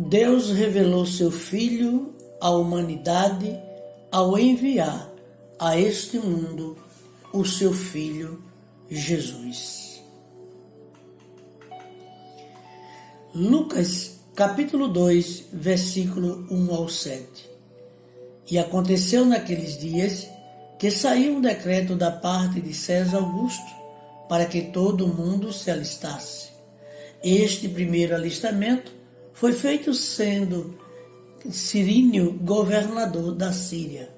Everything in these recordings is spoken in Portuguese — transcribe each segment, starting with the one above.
Deus revelou seu Filho à humanidade ao enviar a este mundo o seu Filho Jesus. Lucas capítulo 2, versículo 1 ao 7. E aconteceu naqueles dias que saiu um decreto da parte de César Augusto para que todo o mundo se alistasse. Este primeiro alistamento foi feito sendo Cirinho governador da Síria.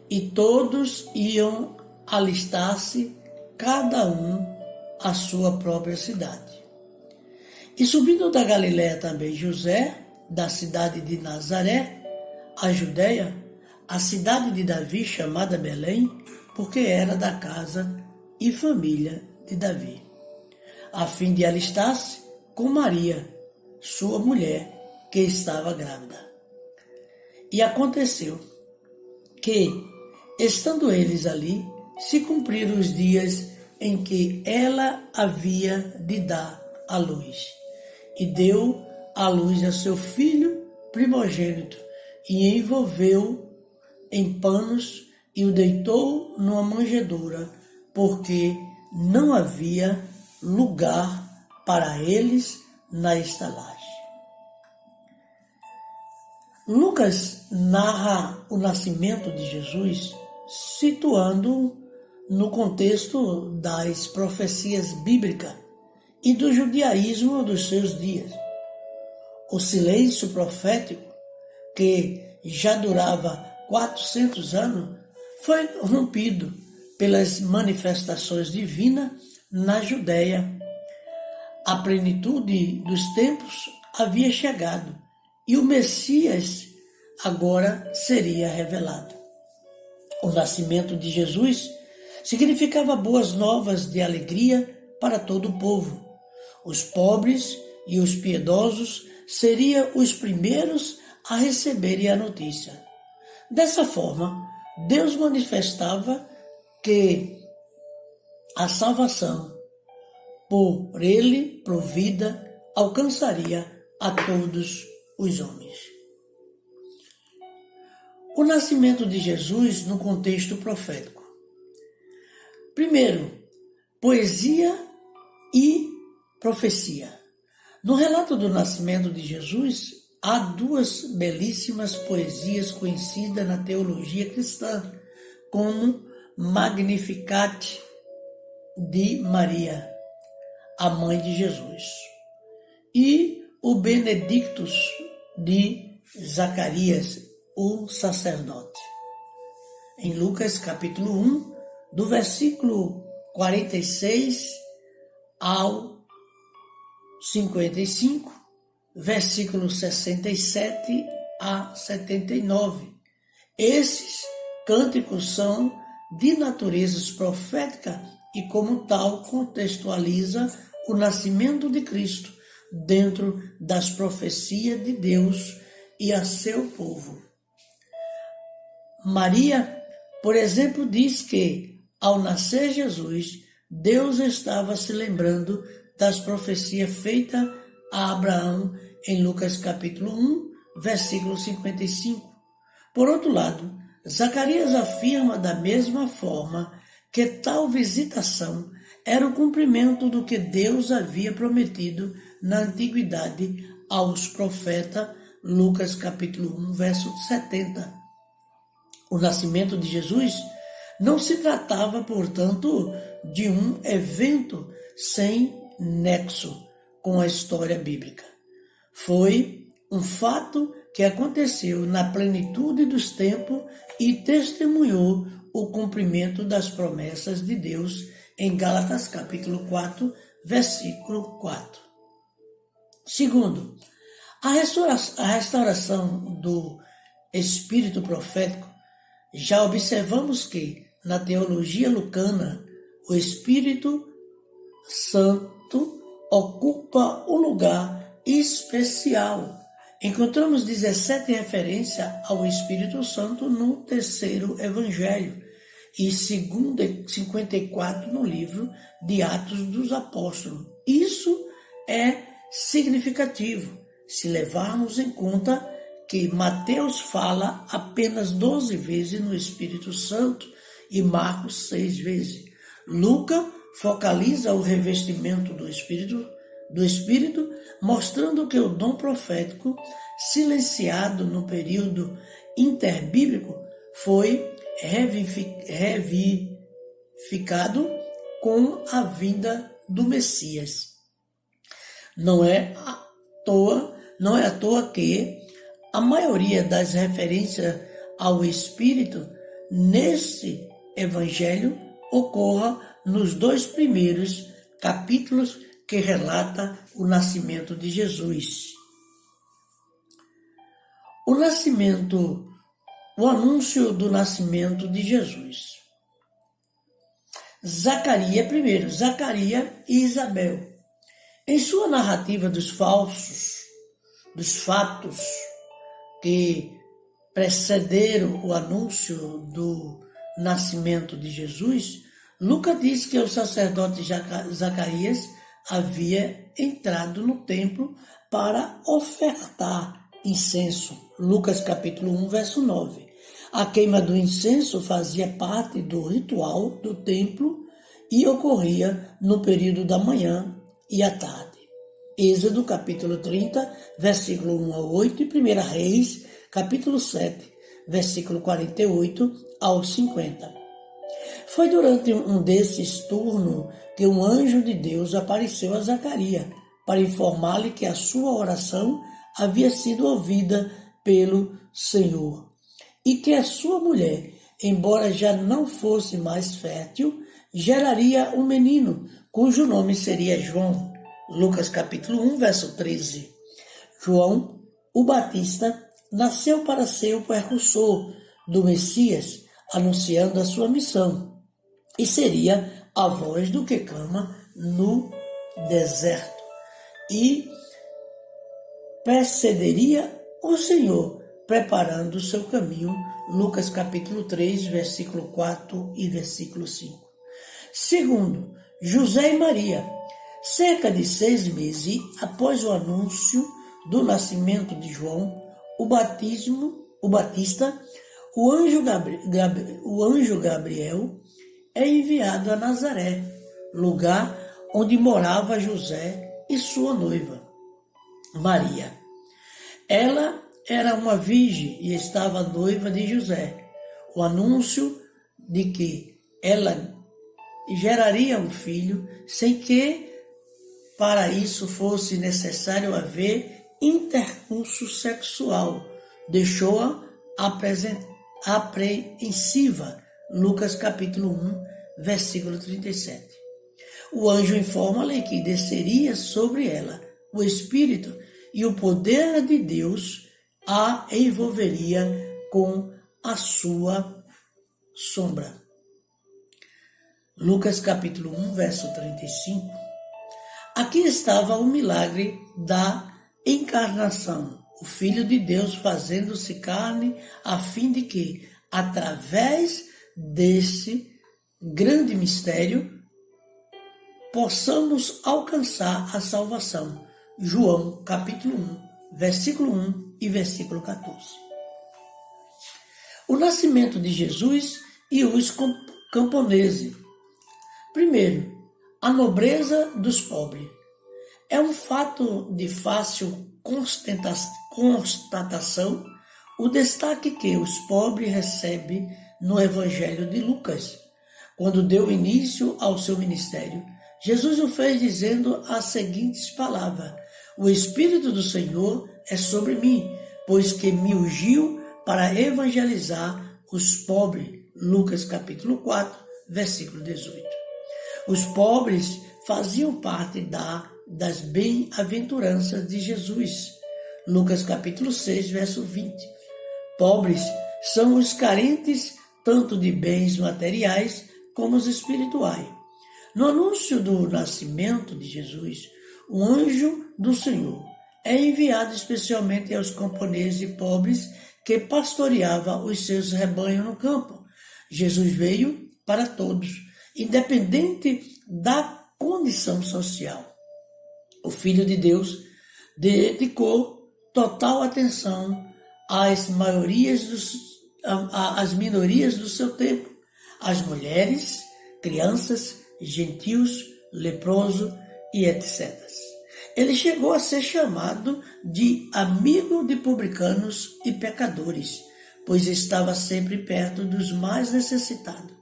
E todos iam alistar-se, cada um à sua própria cidade. E subindo da Galiléia também José, da cidade de Nazaré, a Judéia, a cidade de Davi, chamada Belém, porque era da casa e família de Davi, a fim de alistar-se com Maria, sua mulher, que estava grávida. E aconteceu que, estando eles ali, se cumpriram os dias em que ela havia de dar à luz. E deu à luz a seu filho primogênito, e envolveu em panos e o deitou numa manjedoura, porque não havia lugar para eles na estalagem. Lucas narra o nascimento de Jesus, situando-o no contexto das profecias bíblicas e do judaísmo dos seus dias. O silêncio profético, que já durava 400 anos, foi rompido pelas manifestações divinas na Judéia. A plenitude dos tempos havia chegado e o Messias agora seria revelado. O nascimento de Jesus significava boas novas de alegria para todo o povo. Os pobres e os piedosos seriam os primeiros a receberem a notícia. Dessa forma, Deus manifestava que a salvação por ele provida alcançaria a todos os homens. O nascimento de Jesus no contexto profético. Primeiro, poesia e profecia. No relato do nascimento de Jesus, há duas belíssimas poesias conhecidas na teologia cristã, como Magnificat de Maria, a mãe de Jesus, e o Benedictus de Zacarias, o sacerdote. Em Lucas capítulo 1, do versículo 46 ao 55, versículo 67 a 79. Esses cânticos são de natureza profética e, como tal, contextualiza o nascimento de Cristo dentro das profecias de Deus e a seu povo. Maria, por exemplo, diz que, ao nascer Jesus, Deus estava se lembrando das profecias feitas a Abraão em Lucas capítulo 1, versículo 55. Por outro lado, Zacarias afirma da mesma forma que tal visitação era o cumprimento do que Deus havia prometido na antiguidade aos profetas, Lucas capítulo 1, verso 70. O nascimento de Jesus não se tratava, portanto, de um evento sem nexo com a história bíblica. Foi um fato que aconteceu na plenitude dos tempos e testemunhou o cumprimento das promessas de Deus em Gálatas capítulo 4, versículo 4. Segundo, a restauração do espírito profético. Já observamos que, na teologia lucana, o Espírito Santo ocupa um lugar especial. Encontramos 17 referências ao Espírito Santo no terceiro Evangelho e 54 no livro de Atos dos Apóstolos. Isso é significativo, se levarmos em conta que Mateus fala apenas 12 vezes no Espírito Santo e Marcos 6 vezes. Lucas focaliza o revestimento do Espírito, mostrando que o dom profético, silenciado no período interbíblico, foi revivificado com a vinda do Messias. Não é à toa que a maioria das referências ao Espírito nesse Evangelho ocorra nos 2 primeiros capítulos que relata o nascimento de Jesus. O anúncio do nascimento de Jesus. Zacarias e Isabel. Em sua narrativa dos fatos que precederam o anúncio do nascimento de Jesus, Lucas diz que o sacerdote Zacarias havia entrado no templo para ofertar incenso. Lucas capítulo 1, verso 9. A queima do incenso fazia parte do ritual do templo e ocorria no período da manhã e à tarde. Êxodo capítulo 30, versículo 1 a 8 e 1 Reis, capítulo 7, versículo 48 ao 50. Foi durante um desses turnos que um anjo de Deus apareceu a Zacarias para informar-lhe que a sua oração havia sido ouvida pelo Senhor e que a sua mulher, embora já não fosse mais fértil, geraria um menino, cujo nome seria João. Lucas capítulo 1, verso 13. João, o Batista, nasceu para ser o precursor do Messias, anunciando a sua missão, e seria a voz do que clama no deserto, e precederia o Senhor, preparando o seu caminho. Lucas capítulo 3, versículo 4 e versículo 5. Segundo, José e Maria. Cerca de 6 meses após o anúncio do nascimento de João, o Batista, o anjo Gabriel é enviado a Nazaré, lugar onde morava José e sua noiva, Maria. Ela era uma virgem e estava noiva de José. O anúncio de que ela geraria um filho sem que para isso fosse necessário haver intercurso sexual deixou-a apreensiva. Lucas capítulo 1, versículo 37. O anjo informa-lhe que desceria sobre ela o Espírito e o poder de Deus a envolveria com a sua sombra. Lucas capítulo 1, verso 35. Aqui estava o milagre da encarnação, o Filho de Deus fazendo-se carne, a fim de que, através desse grande mistério, possamos alcançar a salvação. João capítulo 1, versículo 1 e versículo 14. O nascimento de Jesus e os camponeses. Primeiro, a nobreza dos pobres. É um fato de fácil constatação o destaque que os pobres recebem no Evangelho de Lucas. Quando deu início ao seu ministério, Jesus o fez dizendo as seguintes palavras: O Espírito do Senhor é sobre mim, pois que me ungiu para evangelizar os pobres. Lucas capítulo 4, versículo 18. Os pobres faziam parte das bem-aventuranças de Jesus. Lucas capítulo 6, verso 20. Pobres são os carentes tanto de bens materiais como os espirituais. No anúncio do nascimento de Jesus, o anjo do Senhor é enviado especialmente aos camponeses pobres que pastoreavam os seus rebanhos no campo. Jesus veio para todos, independente da condição social. O Filho de Deus dedicou total atenção às minorias do seu tempo, as mulheres, crianças, gentios, leproso e etc. Ele chegou a ser chamado de amigo de publicanos e pecadores, pois estava sempre perto dos mais necessitados.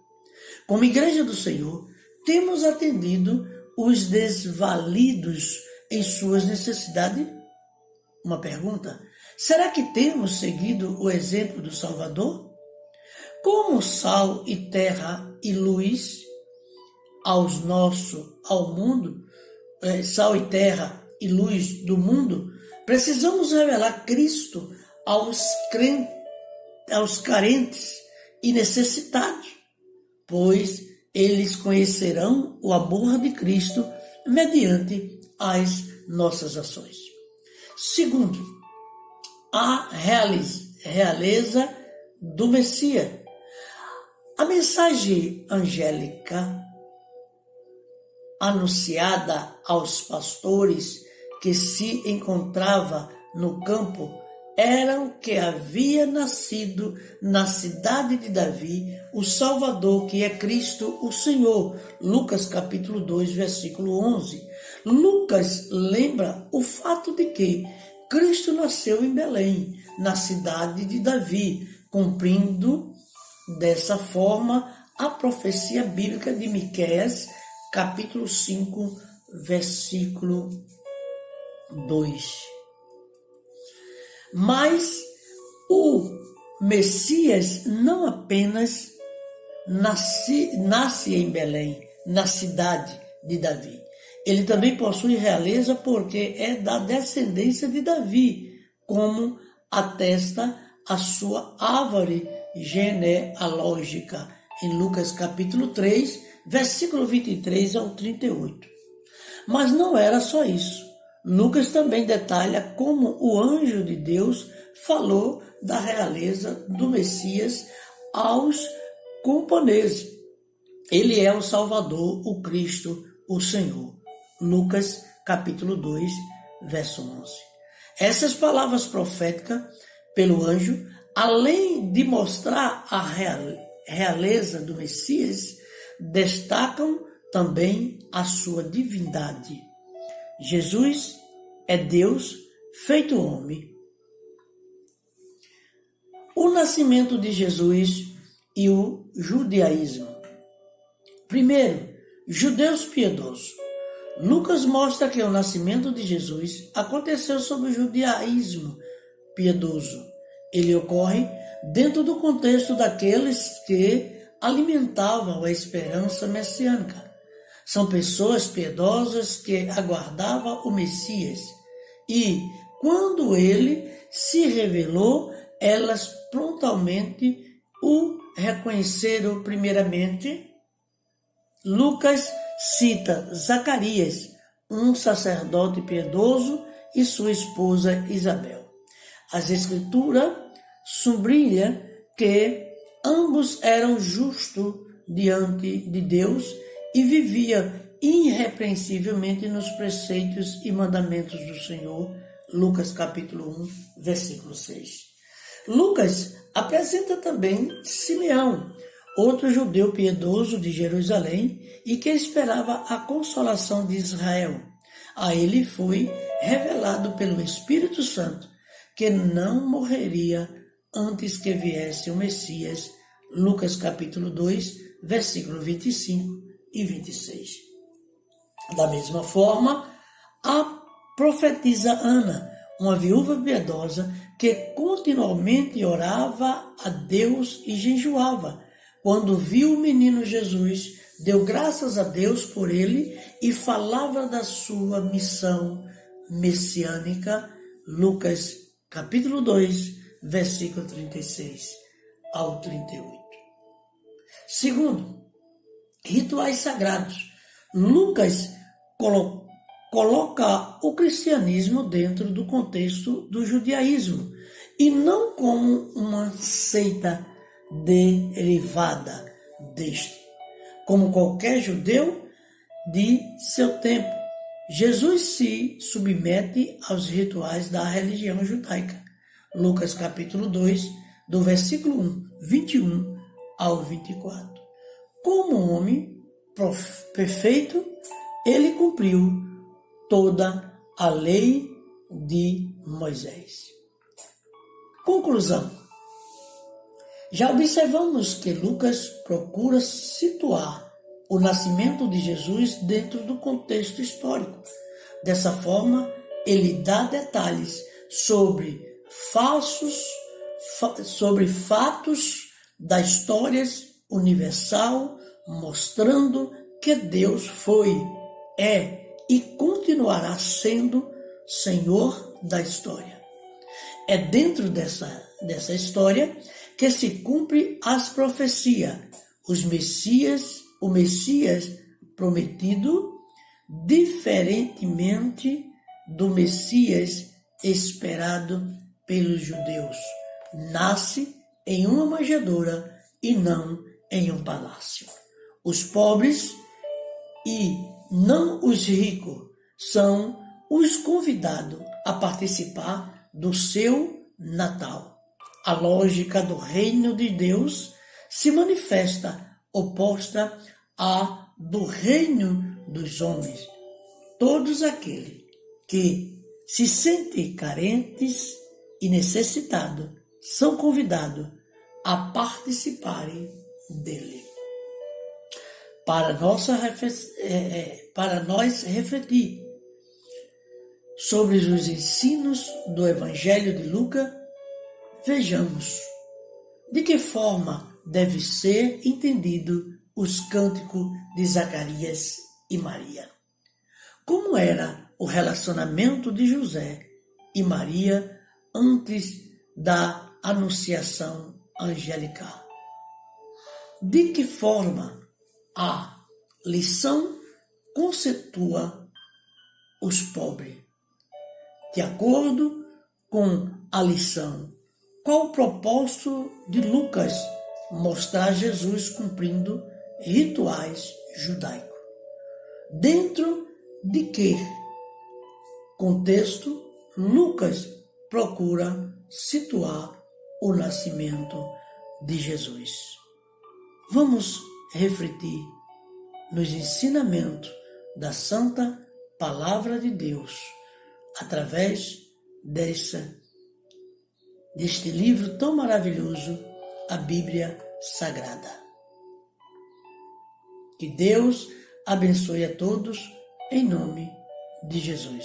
Como Igreja do Senhor, temos atendido os desvalidos em suas necessidades? Uma pergunta: será que temos seguido o exemplo do Salvador? Como sal e terra e luz ao mundo, sal e terra e luz do mundo, precisamos revelar Cristo aos carentes e necessitados, pois eles conhecerão o amor de Cristo mediante as nossas ações. Segundo, a realeza do Messias. A mensagem angélica anunciada aos pastores que se encontrava no campo era que havia nascido na cidade de Davi o Salvador, que é Cristo o Senhor. Lucas capítulo 2, versículo 11. Lucas lembra o fato de que Cristo nasceu em Belém, na cidade de Davi, cumprindo dessa forma a profecia bíblica de Miqueias, capítulo 5, versículo 2. Mas o Messias não apenas nasce em Belém, na cidade de Davi. Ele também possui realeza porque é da descendência de Davi, como atesta a sua árvore genealógica, em Lucas capítulo 3, versículo 23 ao 38. Mas não era só isso. Lucas também detalha como o anjo de Deus falou da realeza do Messias aos camponeses. Ele é o Salvador, o Cristo, o Senhor. Lucas capítulo 2, verso 11. Essas palavras proféticas pelo anjo, além de mostrar a realeza do Messias, destacam também a sua divindade. Jesus é Deus feito homem. O nascimento de Jesus e o judaísmo. Primeiro, judeus piedosos. Lucas mostra que o nascimento de Jesus aconteceu sob o judaísmo piedoso. Ele ocorre dentro do contexto daqueles que alimentavam a esperança messiânica. São pessoas piedosas que aguardavam o Messias e, quando ele se revelou, elas prontamente o reconheceram primeiramente. Lucas cita Zacarias, um sacerdote piedoso, e sua esposa Isabel. As Escrituras sublinham que ambos eram justos diante de Deus e viviam irrepreensivelmente nos preceitos e mandamentos do Senhor. Lucas capítulo 1, versículo 6. Lucas apresenta também Simeão, outro judeu piedoso de Jerusalém e que esperava a consolação de Israel. A ele foi revelado pelo Espírito Santo que não morreria antes que viesse o Messias. Lucas capítulo 2, versículo 25 e 26. Da mesma forma, a profetisa Ana, uma viúva piedosa que continuamente orava a Deus e jejuava, quando viu o menino Jesus, deu graças a Deus por ele e falava da sua missão messiânica. Lucas capítulo 2, versículo 36 ao 38. Segundo, rituais sagrados. Lucas coloca o cristianismo dentro do contexto do judaísmo e não como uma seita derivada deste. Como qualquer judeu de seu tempo, Jesus se submete aos rituais da religião judaica. Lucas capítulo 2, do versículo 21 ao 24. Como homem perfeito, ele cumpriu toda a lei de Moisés. Conclusão. Já observamos que Lucas procura situar o nascimento de Jesus dentro do contexto histórico. Dessa forma, ele dá detalhes sobre fatos da história universal, mostrando que Deus foi, é e continuará sendo Senhor da história. É dentro dessa história que se cumpre as profecias. O Messias prometido, diferentemente do Messias esperado pelos judeus, nasce em uma manjedoura e não em um palácio. Os pobres e não os ricos são os convidados a participar do seu Natal. A lógica do reino de Deus se manifesta oposta à do reino dos homens. Todos aqueles que se sentem carentes e necessitados são convidados a participarem dele. Para nós refletir sobre os ensinos do Evangelho de Lucas, vejamos de que forma deve ser entendido os cânticos de Zacarias e Maria. Como era o relacionamento de José e Maria antes da anunciação angelical? De que forma a lição conceitua os pobres? De acordo com a lição, qual o propósito de Lucas mostrar Jesus cumprindo rituais judaicos? Dentro de que contexto Lucas procura situar o nascimento de Jesus? Vamos refletir nos ensinamentos da Santa Palavra de Deus através deste livro tão maravilhoso, a Bíblia Sagrada. Que Deus abençoe a todos, em nome de Jesus.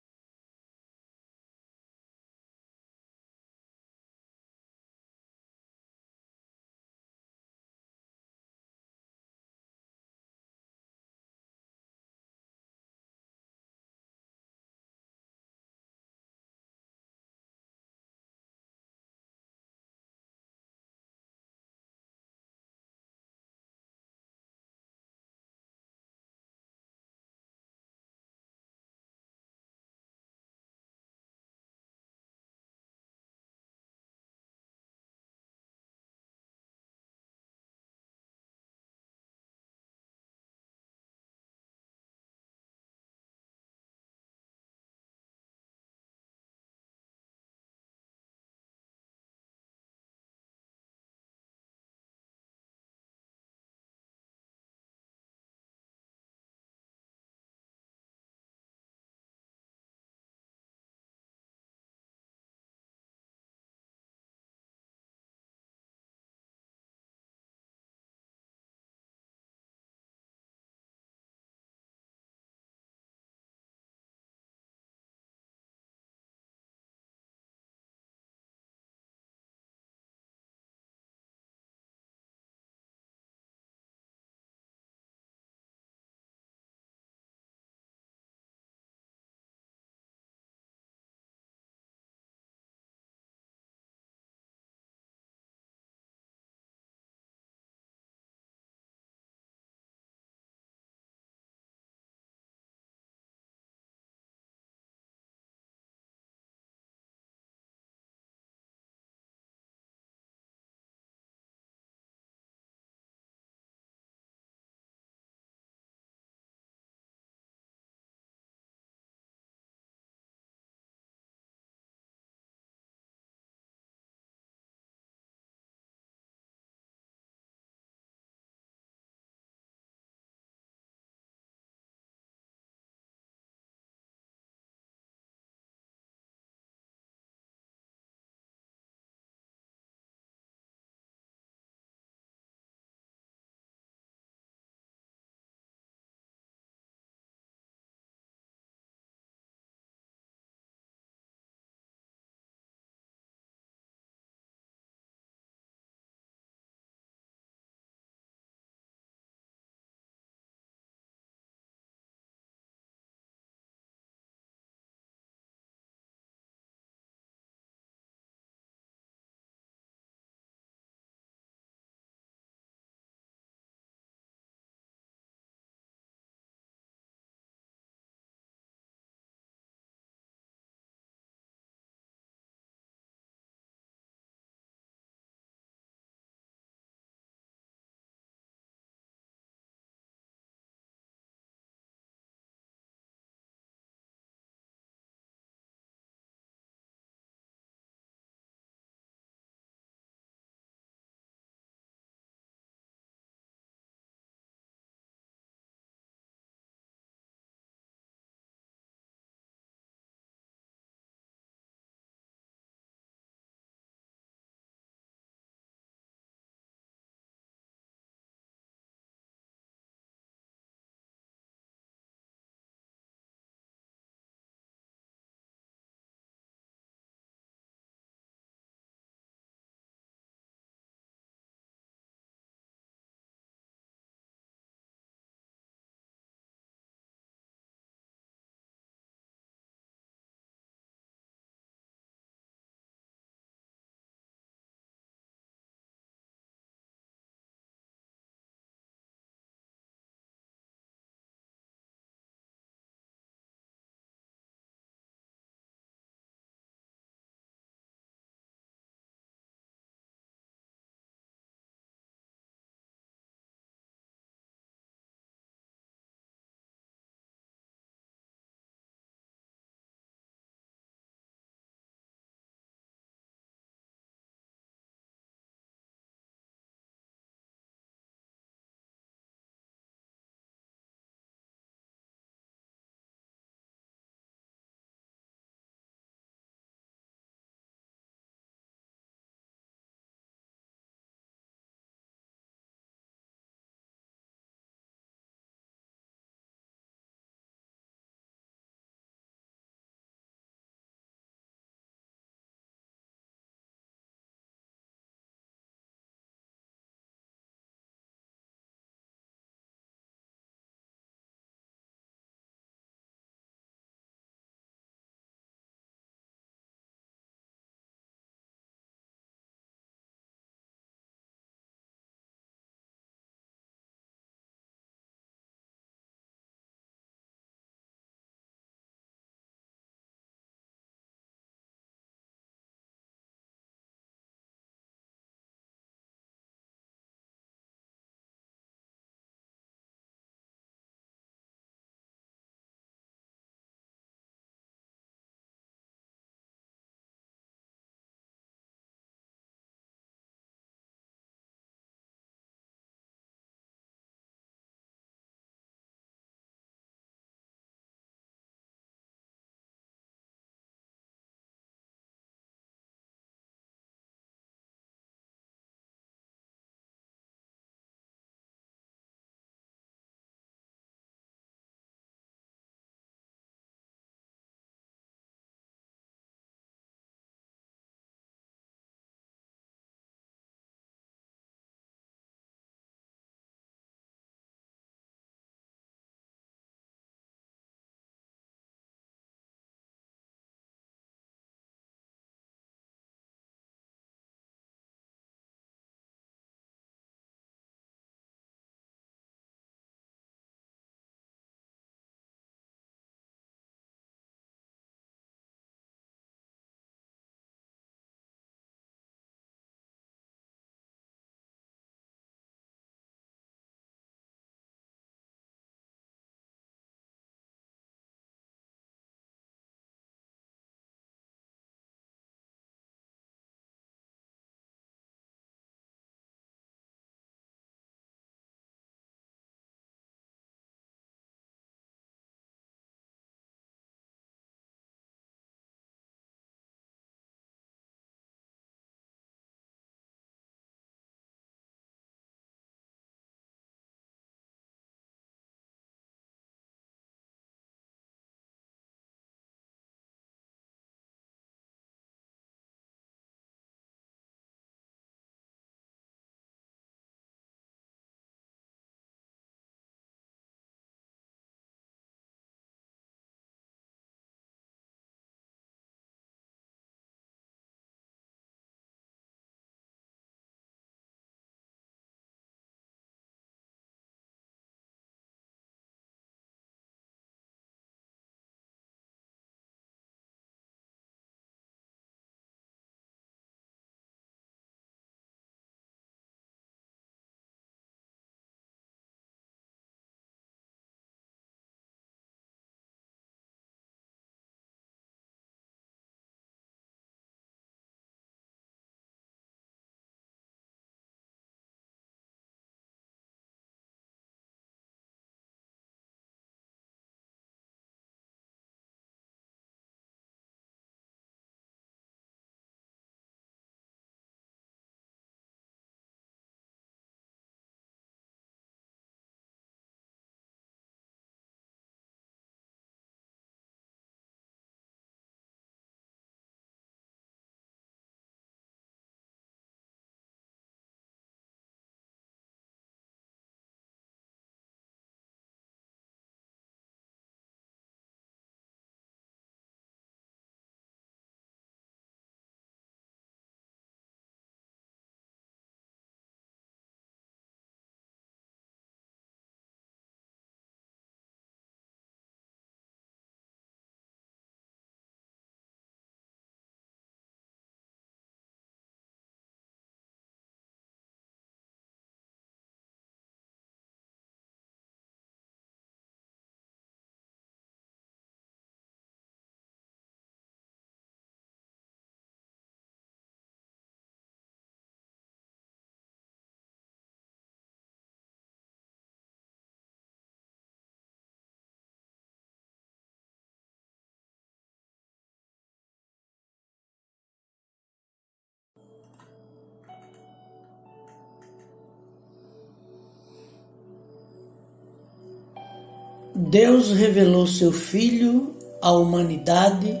Deus revelou seu Filho à humanidade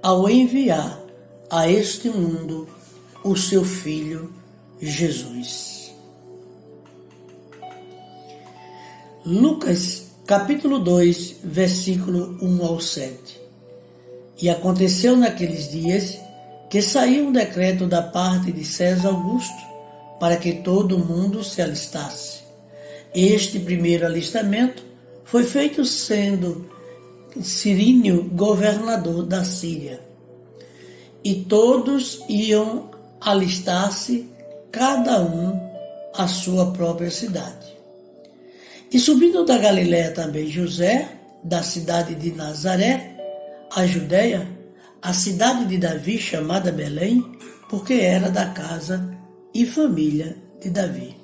ao enviar a este mundo o seu Filho Jesus. Lucas capítulo 2, versículo 1 ao 7. E aconteceu naqueles dias que saiu um decreto da parte de César Augusto para que todo o mundo se alistasse. Este primeiro alistamento foi feito sendo Cirinho governador da Síria. E todos iam alistar-se, cada um à sua própria cidade. E subindo da Galiléia também José, da cidade de Nazaré, a Judéia, a cidade de Davi, chamada Belém, porque era da casa e família de Davi,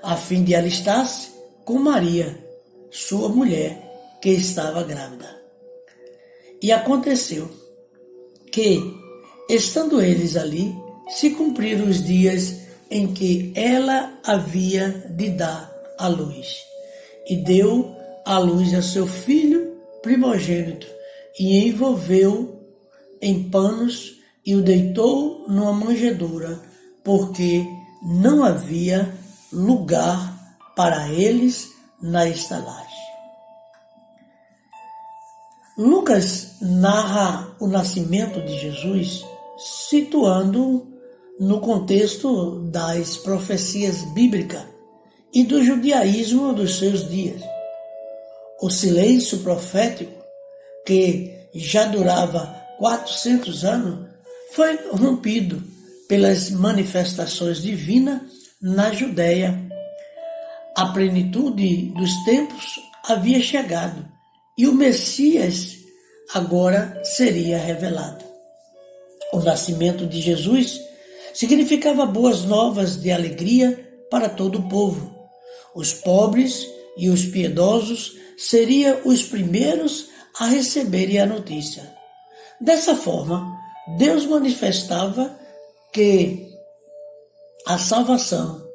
a fim de alistar-se com Maria, sua mulher, que estava grávida. E aconteceu que, estando eles ali, se cumpriram os dias em que ela havia de dar à luz. E deu à luz a seu filho primogênito, e envolveu em panos e o deitou numa manjedoura, porque não havia lugar para eles na estalagem. Lucas narra o nascimento de Jesus, situando-o no contexto das profecias bíblicas e do judaísmo dos seus dias. O silêncio profético, que já durava 400 anos, foi rompido pelas manifestações divinas na Judéia. A plenitude dos tempos havia chegado e o Messias agora seria revelado. O nascimento de Jesus significava boas novas de alegria para todo o povo. Os pobres e os piedosos seriam os primeiros a receberem a notícia. Dessa forma, Deus manifestava que a salvação,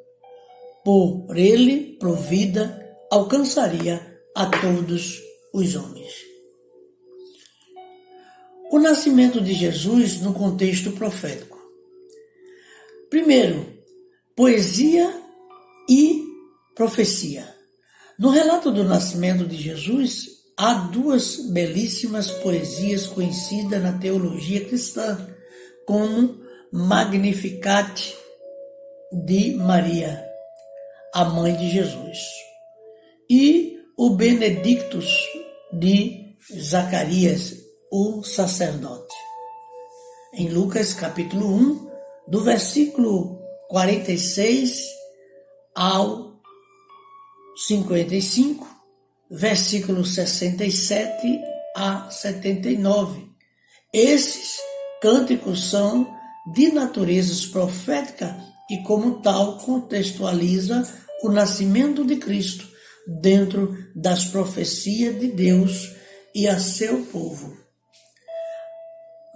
por ele provida, alcançaria a todos os homens. O nascimento de Jesus no contexto profético. Primeiro, poesia e profecia. No relato do nascimento de Jesus, há duas belíssimas poesias conhecidas na teologia cristã, como Magnificat de Maria, a mãe de Jesus, e o Benedictus de Zacarias, o sacerdote. Em Lucas capítulo 1, do versículo 46 ao 55, versículo 67 a 79. Esses cânticos são de natureza profética e, como tal, contextualiza o nascimento de Cristo dentro das profecias de Deus e a seu povo.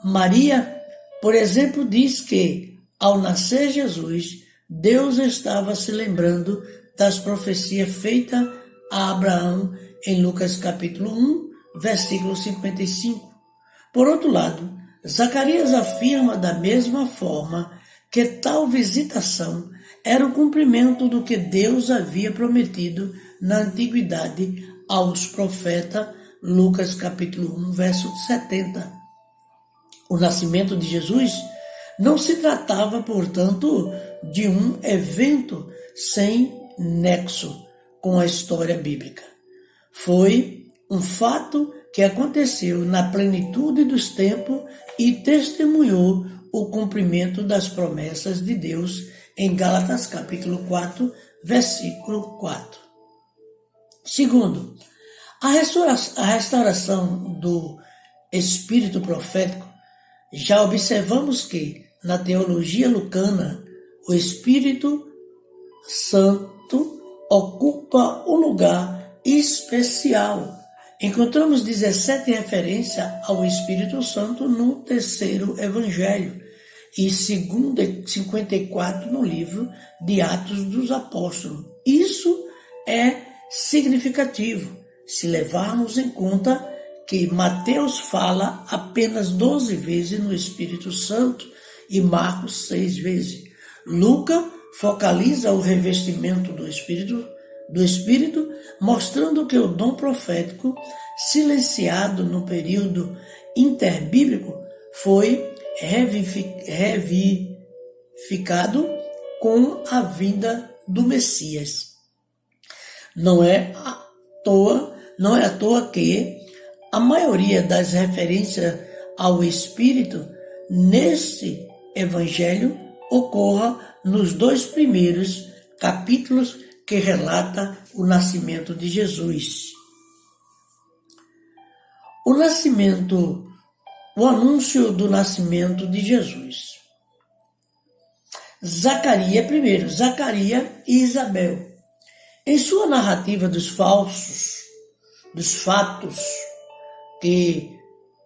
Maria, por exemplo, diz que, ao nascer Jesus, Deus estava se lembrando das profecias feitas a Abraão em Lucas capítulo 1, versículo 55. Por outro lado, Zacarias afirma da mesma forma que tal visitação era o cumprimento do que Deus havia prometido na antiguidade aos profetas, Lucas capítulo 1, verso 70. O nascimento de Jesus não se tratava, portanto, de um evento sem nexo com a história bíblica. Foi um fato que aconteceu na plenitude dos tempos e testemunhou o cumprimento das promessas de Deus em Gálatas capítulo 4, versículo 4. Segundo, a restauração do espírito profético. Já observamos que, na teologia lucana, o Espírito Santo ocupa um lugar especial. Encontramos 17 referências ao Espírito Santo no terceiro Evangelho e 54 no livro de Atos dos Apóstolos. Isso é significativo. se levarmos em conta que Mateus fala apenas 12 vezes no Espírito Santo e Marcos 6 vezes. Lucas focaliza o revestimento do Espírito, mostrando que o dom profético, silenciado no período interbíblico, foi revivificado com a vinda do Messias. Não é à toa que a maioria das referências ao Espírito neste Evangelho ocorra nos 2 primeiros capítulos que relata o nascimento de Jesus. O anúncio do nascimento de Jesus. Zacarias e Isabel. Em sua narrativa dos fatos que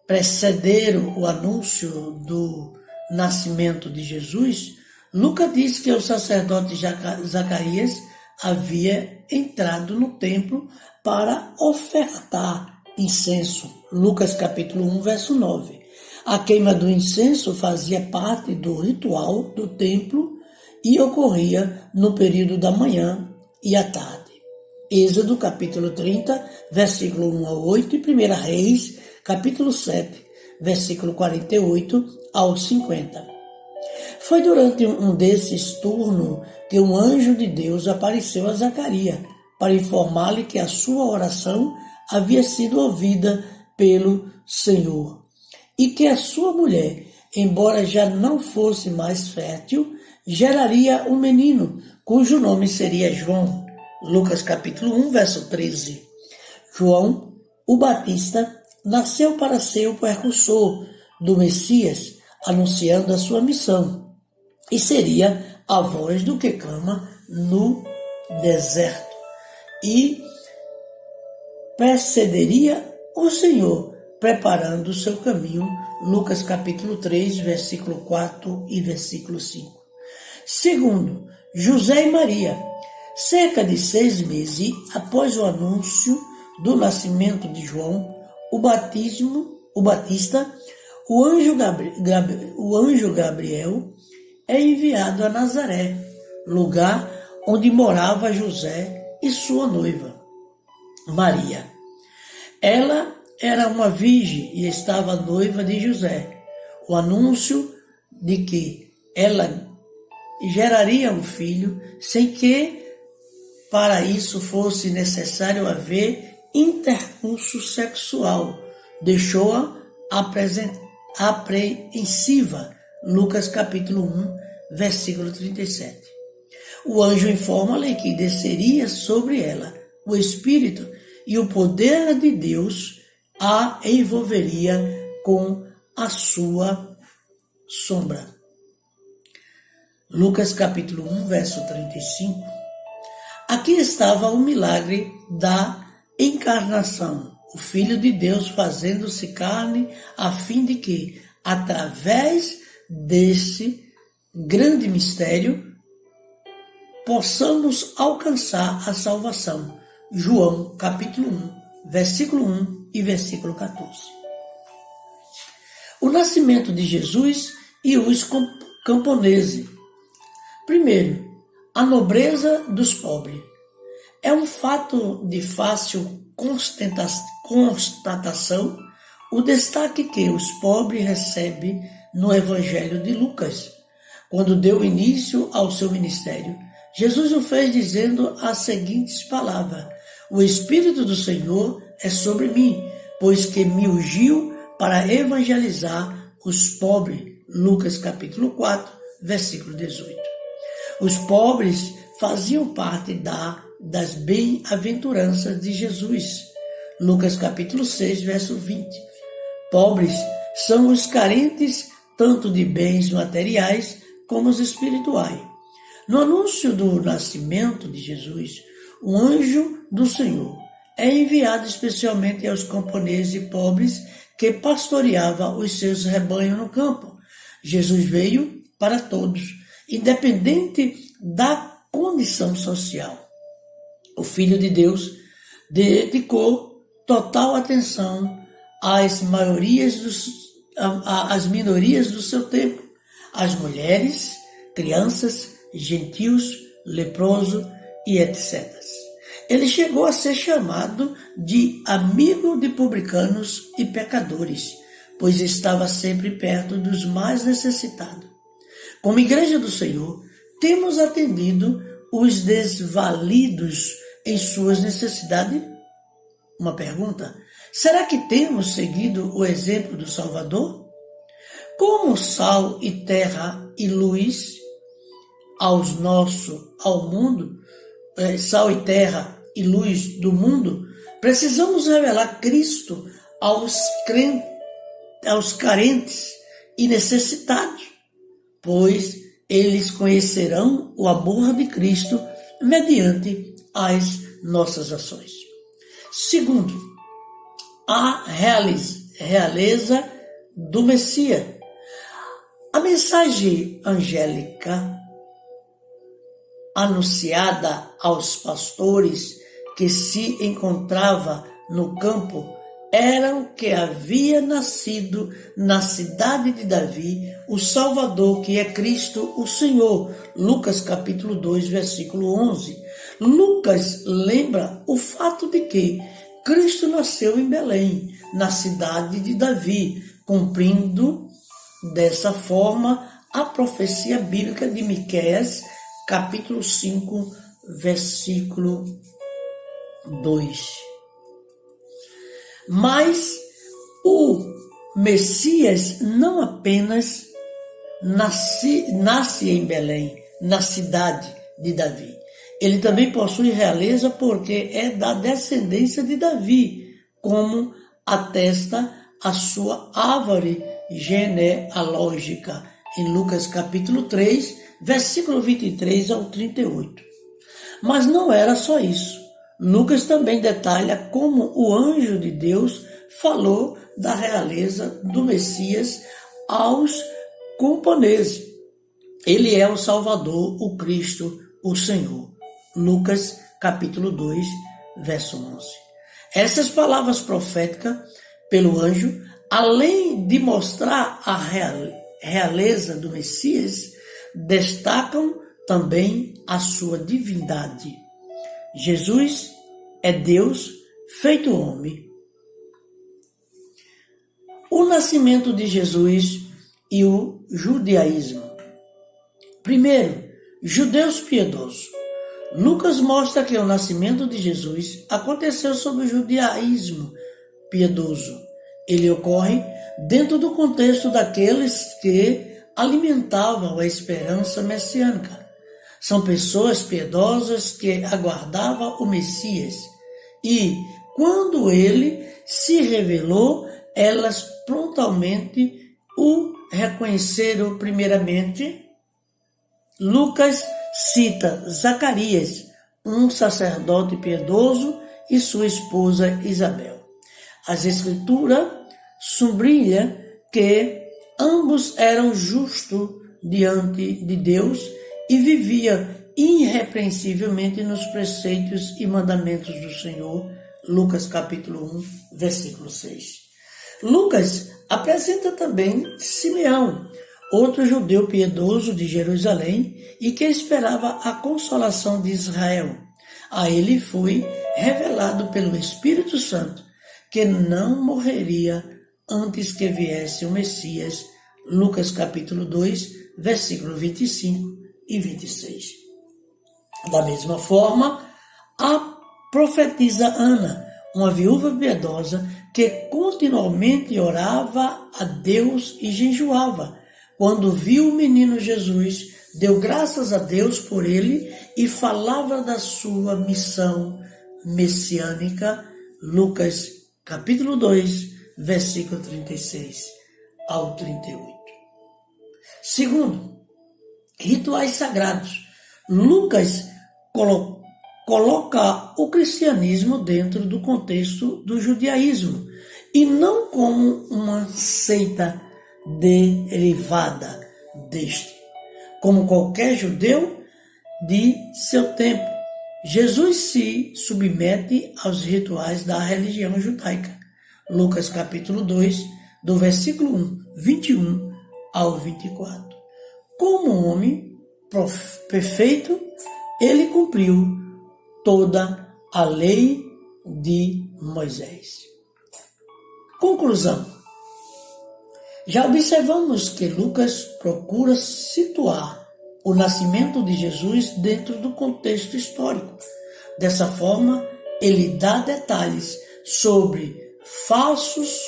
precederam o anúncio do nascimento de Jesus, Lucas diz que o sacerdote Zacarias havia entrado no templo para ofertar incenso. Lucas capítulo 1, verso 9. A queima do incenso fazia parte do ritual do templo e ocorria no período da manhã e à tarde. Êxodo capítulo 30, versículo 1 a 8 e 1 Reis capítulo 7, versículo 48 ao 50. Foi durante um desses turnos que um anjo de Deus apareceu a Zacarias para informar-lhe que a sua oração havia sido ouvida pelo Senhor e que a sua mulher, embora já não fosse mais fértil, geraria um menino, cujo nome seria João. Lucas capítulo 1, verso 13. João, o Batista, nasceu para ser o precursor do Messias, anunciando a sua missão, e seria a voz do que clama no deserto, e precederia o Senhor, preparando o seu caminho. Lucas capítulo 3, versículo 4 e versículo 5. Segundo, José e Maria. Cerca de 6 meses após o anúncio do nascimento de João, o Batista, o anjo Gabriel é enviado a Nazaré, lugar onde morava José e sua noiva, Maria. Ela era uma virgem e estava noiva de José. O anúncio de que ela geraria um filho sem que para isso fosse necessário haver intercurso sexual deixou-a apreensiva. Lucas capítulo 1, versículo 37. O anjo informa-lhe que desceria sobre ela o Espírito e o poder de Deus a envolveria com a sua sombra. Lucas capítulo 1, verso 35. Aqui estava o milagre da encarnação, o Filho de Deus fazendo-se carne, a fim de que, através desse grande mistério, possamos alcançar a salvação. João capítulo 1, versículo 1 e versículo 14. O nascimento de Jesus e os camponeses. Primeiro, a nobreza dos pobres. É um fato de fácil constatação o destaque que os pobres recebem no Evangelho de Lucas. Quando deu início ao seu ministério, Jesus o fez dizendo as seguintes palavras: O Espírito do Senhor é sobre mim, pois que me ungiu para evangelizar os pobres. Lucas capítulo 4, versículo 18. Os pobres faziam parte das bem-aventuranças de Jesus. Lucas capítulo 6, verso 20. Pobres são os carentes tanto de bens materiais como os espirituais. No anúncio do nascimento de Jesus, o anjo do Senhor é enviado especialmente aos camponeses pobres que pastoreavam os seus rebanhos no campo. Jesus veio para todos, independente da condição social. O Filho de Deus dedicou total atenção às minorias do seu tempo, as mulheres, crianças, gentios, leproso e etc. Ele chegou a ser chamado de amigo de publicanos e pecadores, pois estava sempre perto dos mais necessitados. Como Igreja do Senhor, temos atendido os desvalidos em suas necessidades? Uma pergunta: será que temos seguido o exemplo do Salvador? Como sal e terra e luz ao mundo, sal e terra e luz do mundo, precisamos revelar Cristo aos carentes e necessitados, pois eles conhecerão o amor de Cristo mediante as nossas ações. Segundo, a realeza do Messias. A mensagem angélica anunciada aos pastores que se encontrava no campo eram que havia nascido na cidade de Davi o Salvador, que é Cristo o Senhor. Lucas capítulo 2, versículo 11. Lucas lembra o fato de que Cristo nasceu em Belém, na cidade de Davi, cumprindo dessa forma a profecia bíblica de Miqueias, capítulo 5, versículo 2. Mas o Messias não apenas nasce em Belém, na cidade de Davi. Ele também possui realeza porque é da descendência de Davi, como atesta a sua árvore genealógica, em Lucas capítulo 3, versículo 23 ao 38. Mas não era só isso. Lucas também detalha como o anjo de Deus falou da realeza do Messias aos camponeses. Ele é o Salvador, o Cristo, o Senhor. Lucas capítulo 2, verso 11. Essas palavras proféticas pelo anjo, além de mostrar a realeza do Messias, destacam também a sua divindade. Jesus é Deus feito homem. O nascimento de Jesus e o judaísmo. Primeiro, judeus piedosos. Lucas mostra que o nascimento de Jesus aconteceu sob o judaísmo piedoso. Ele ocorre dentro do contexto daqueles que alimentavam a esperança messiânica. São pessoas piedosas que aguardavam o Messias e, quando ele se revelou, elas prontamente o reconheceram primeiramente. Lucas cita Zacarias, um sacerdote piedoso, e sua esposa Isabel. As Escrituras sublinham que ambos eram justos diante de Deus e viviam irrepreensivelmente nos preceitos e mandamentos do Senhor. Lucas capítulo 1, versículo 6. Lucas apresenta também Simeão, outro judeu piedoso de Jerusalém e que esperava a consolação de Israel. A ele foi revelado pelo Espírito Santo que não morreria antes que viesse o Messias. Lucas capítulo 2, versículo 25 e 26. Da mesma forma, a profetisa Ana, uma viúva piedosa que continuamente orava a Deus e jejuava, quando viu o menino Jesus, deu graças a Deus por ele e falava da sua missão messiânica. Lucas capítulo 2, versículo 36 ao 38. Segundo, rituais sagrados. Lucas coloca o cristianismo dentro do contexto do judaísmo e não como uma seita derivada deste. Como qualquer judeu de seu tempo, Jesus se submete aos rituais da religião judaica. Lucas capítulo 2, do versículo 21 ao 24. Como homem perfeito, ele cumpriu toda a lei de Moisés. Conclusão. Já observamos que Lucas procura situar o nascimento de Jesus dentro do contexto histórico. Dessa forma, ele dá detalhes sobre fatos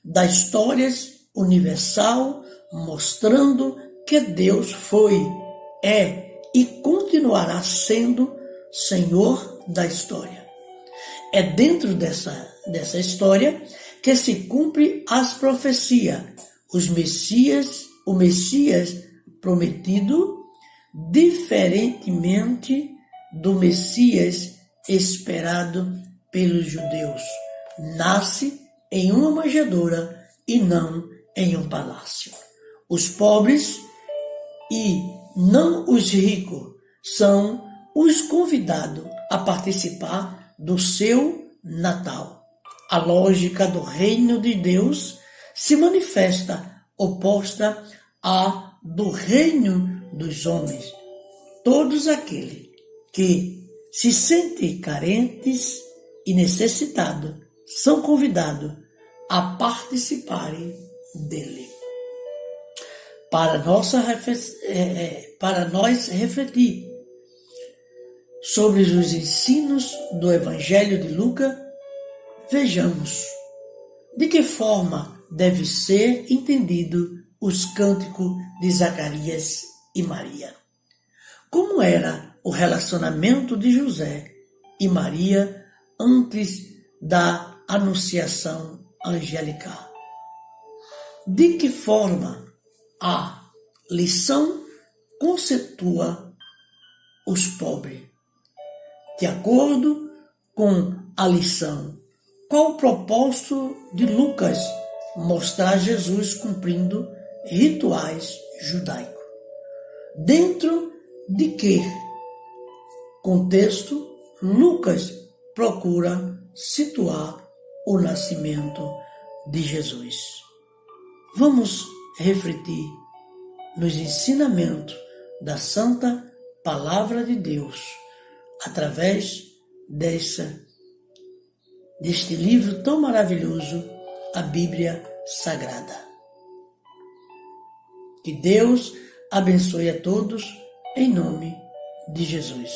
da história universal, mostrando que Deus foi, é e continuará sendo Senhor da história. É dentro dessa história que se cumpre as profecias, o Messias prometido, diferentemente do Messias esperado pelos judeus. Nasce em uma manjedoura e não em um palácio. Os pobres e não os ricos são os convidados a participar do seu Natal. A lógica do reino de Deus se manifesta oposta à do reino dos homens. Todos aqueles que se sentem carentes e necessitados são convidados a participarem dele. Para nós refletir sobre os ensinos do Evangelho de Lucas, vejamos de que forma deve ser entendido os cânticos de Zacarias e Maria. Como era o relacionamento de José e Maria antes da anunciação angelical? De que forma a lição conceitua os pobres? De acordo com a lição, qual o propósito de Lucas mostrar Jesus cumprindo rituais judaicos? Dentro de que contexto Lucas procura situar o nascimento de Jesus? Vamos refletir nos ensinamentos da Santa Palavra de Deus através deste livro tão maravilhoso, a Bíblia Sagrada. Que Deus abençoe a todos, em nome de Jesus.